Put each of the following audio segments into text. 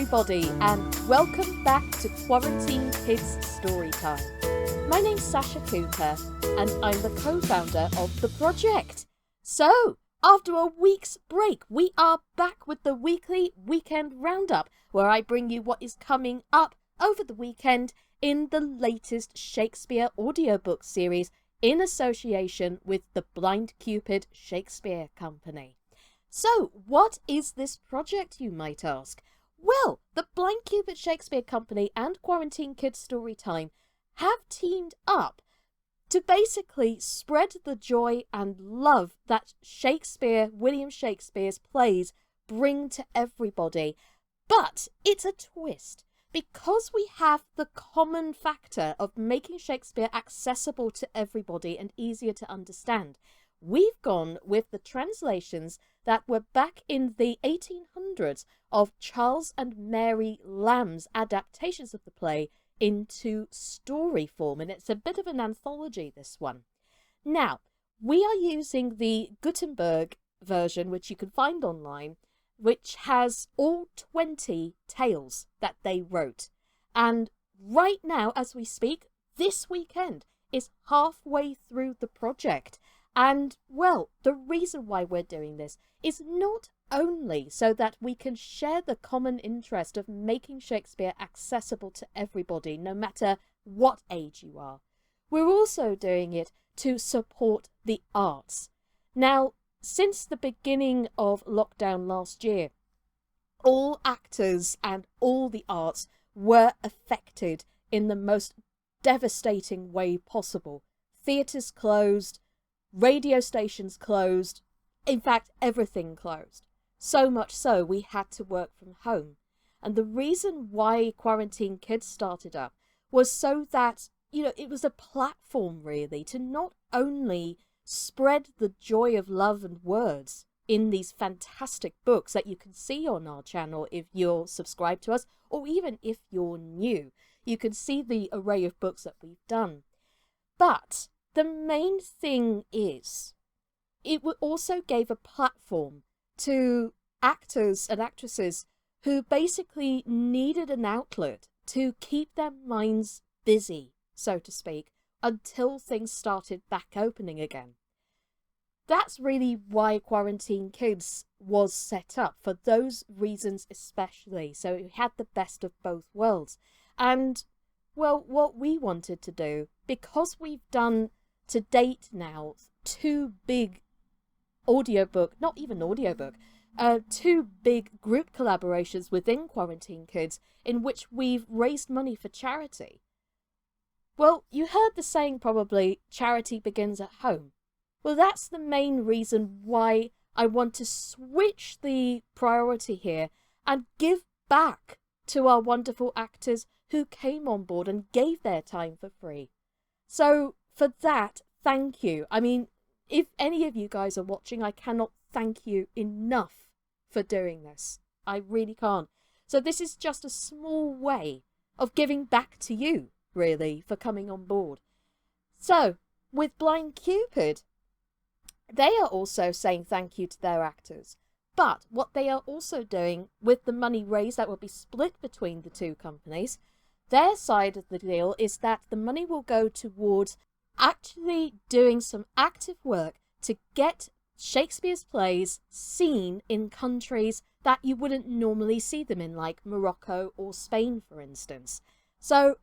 everybody, and welcome back to Quarantine Kids Storytime. My name's Sasha Cooper, and I'm the co-founder of the project. So, after a week's break, we are back with the Weekly Weekend Roundup, where I bring you what is coming up over the weekend in the latest Shakespeare audiobook series in association with the Blind Cupid Shakespeare Company. So, what is this project, you might ask? Well, the Blind Cupid Shakespeare Company and Quarantine Kids Storytime have teamed up to basically spread the joy and love that William Shakespeare's plays bring to everybody. But it's a twist. Because we have the common factor of making Shakespeare accessible to everybody and easier to understand, we've gone with the translations that were back in the 1800s of Charles and Mary Lamb's adaptations of the play into story form, and it's a bit of an anthology, this one. Now, we are using the Gutenberg version, which you can find online, which has all 20 tales that they wrote. And right now, as we speak, this weekend is halfway through the project. And, well, the reason why we're doing this is not only so that we can share the common interest of making Shakespeare accessible to everybody, no matter what age you are. We're also doing it to support the arts. Now, since the beginning of lockdown last year, all actors and all the arts were affected in the most devastating way possible. Theatres closed, radio stations closed, in fact, everything closed. So much so, we had to work from home. And the reason why Quarantine Kids started up was so that, it was a platform, really, to not only spread the joy of love and words in these fantastic books that you can see on our channel if you're subscribed to us, or even if you're new. You can see the array of books that we've done. But the main thing is, it also gave a platform to actors and actresses who basically needed an outlet to keep their minds busy, so to speak, until things started back opening again. That's really why Quarantine Kids was set up, for those reasons especially. So it had the best of both worlds. And, well, what we wanted to do, because we've done to date now 2 big two big group collaborations within Quarantine Kids in which we've raised money for charity. Well, you heard the saying probably, charity begins at home. Well, that's the main reason why I want to switch the priority here and give back to our wonderful actors who came on board and gave their time for free. So for that, thank you. I mean, if any of you guys are watching, I cannot thank you enough for doing this. I really can't. So this is just a small way of giving back to you, really, for coming on board. So, with Blind Cupid, they are also saying thank you to their actors. But what they are also doing with the money raised that will be split between the two companies, their side of the deal is that the money will go towards actually doing some active work to get Shakespeare's plays seen in countries that you wouldn't normally see them in, like Morocco or Spain, for instance. So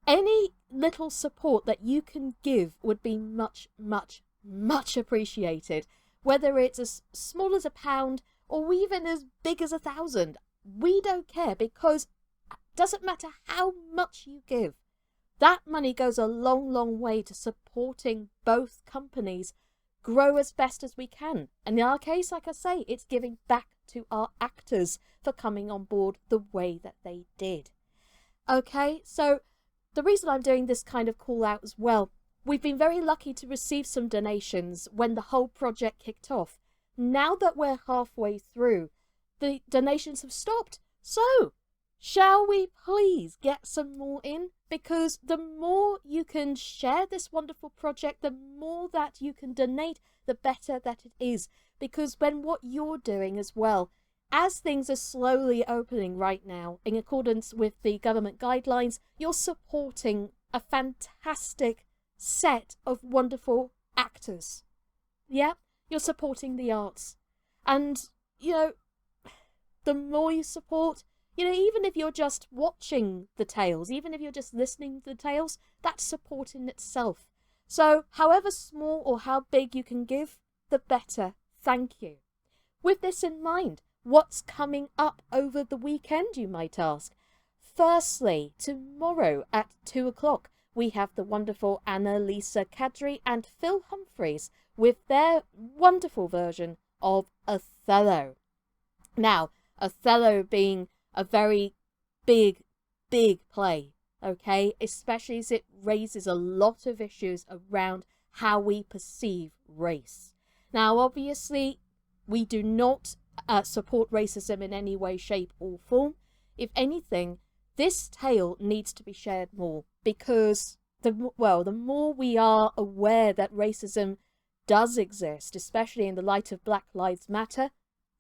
any little support that you can give would be much, much, much appreciated. Whether it's as small as £1 or even as big as 1,000, we don't care, because it doesn't matter how much you give. That money goes a long, long way to supporting both companies grow as best as we can. And in our case, like I say, it's giving back to our actors for coming on board the way that they did. Okay, so the reason I'm doing this kind of call out as well, we've been very lucky to receive some donations when the whole project kicked off. Now that we're halfway through, the donations have stopped. So, shall we please get some more in? Because the more you can share this wonderful project, the more that you can donate, the better that it is. Because when what you're doing as well as things are slowly opening right now, in accordance with the government guidelines, you're supporting a fantastic set of wonderful actors. Yeah, you're supporting the arts. And, the more you support, even if you're just watching the tales, even if you're just listening to the tales, that's support in itself. So, however small or how big you can give, the better. Thank you. With this in mind, what's coming up over the weekend, you might ask? Firstly, tomorrow at 2 o'clock, we have the wonderful Annalisa Kadri and Phil Humphreys with their wonderful version of Othello. Now, Othello being a very big play, okay? Especially as it raises a lot of issues around how we perceive race. Now, obviously, we do not support racism in any way, shape or form. If anything, this tale needs to be shared more because the more we are aware that racism does exist, especially in the light of Black Lives Matter,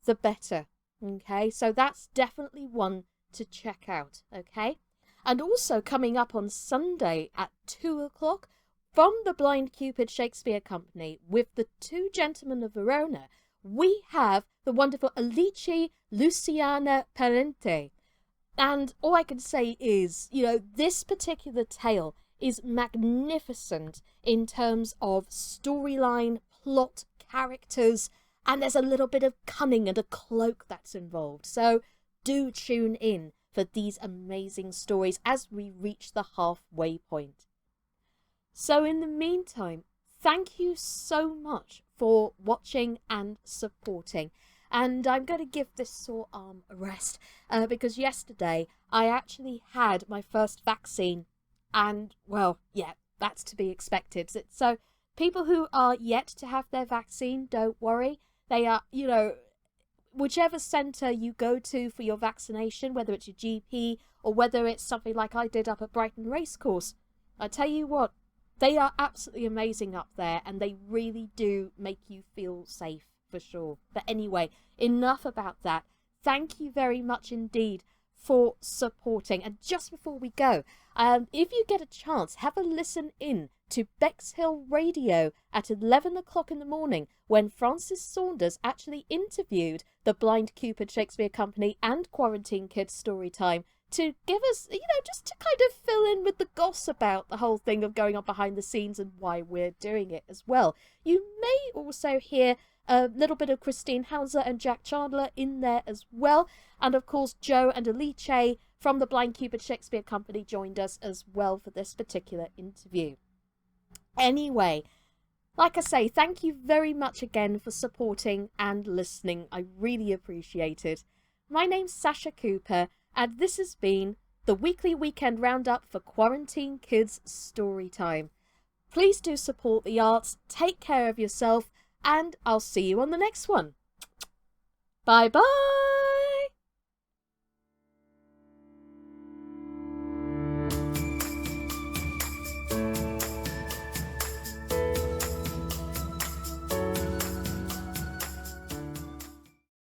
the better. Okay, so that's definitely one to check out. Okay, and also coming up on Sunday at 2 o'clock from the Blind Cupid Shakespeare Company with the two Gentlemen of Verona, we have the wonderful Alice Luciana Parente. And all I can say is, this particular tale is magnificent in terms of storyline, plot, characters, and there's a little bit of cunning and a cloak that's involved. So do tune in for these amazing stories as we reach the halfway point. So in the meantime, thank you so much for watching and supporting. And I'm going to give this sore arm a rest because yesterday I actually had my first vaccine. And, well, yeah, that's to be expected. So people who are yet to have their vaccine, don't worry. They are, whichever centre you go to for your vaccination, whether it's your GP or whether it's something like I did up at Brighton Racecourse, I tell you what, they are absolutely amazing up there and they really do make you feel safe for sure. But anyway, enough about that. Thank you very much indeed for supporting. And just before we go, if you get a chance, have a listen in to Bexhill Radio at 11 o'clock in the morning when Francis Saunders actually interviewed the Blind Cupid Shakespeare Company and Quarantine Kids Storytime to give us, just to kind of fill in with the goss about the whole thing of going on behind the scenes and why we're doing it as well. You may also hear a little bit of Christine Hauser and Jack Chandler in there as well. And of course, Joe and Alice from the Blind Cupid Shakespeare Company joined us as well for this particular interview. Anyway, like I say, thank you very much again for supporting and listening. I really appreciate it. My name's Sasha Cooper, and this has been the Weekly Weekend Roundup for Quarantine Kids Storytime. Please do support the arts, take care of yourself, and I'll see you on the next one. Bye-bye!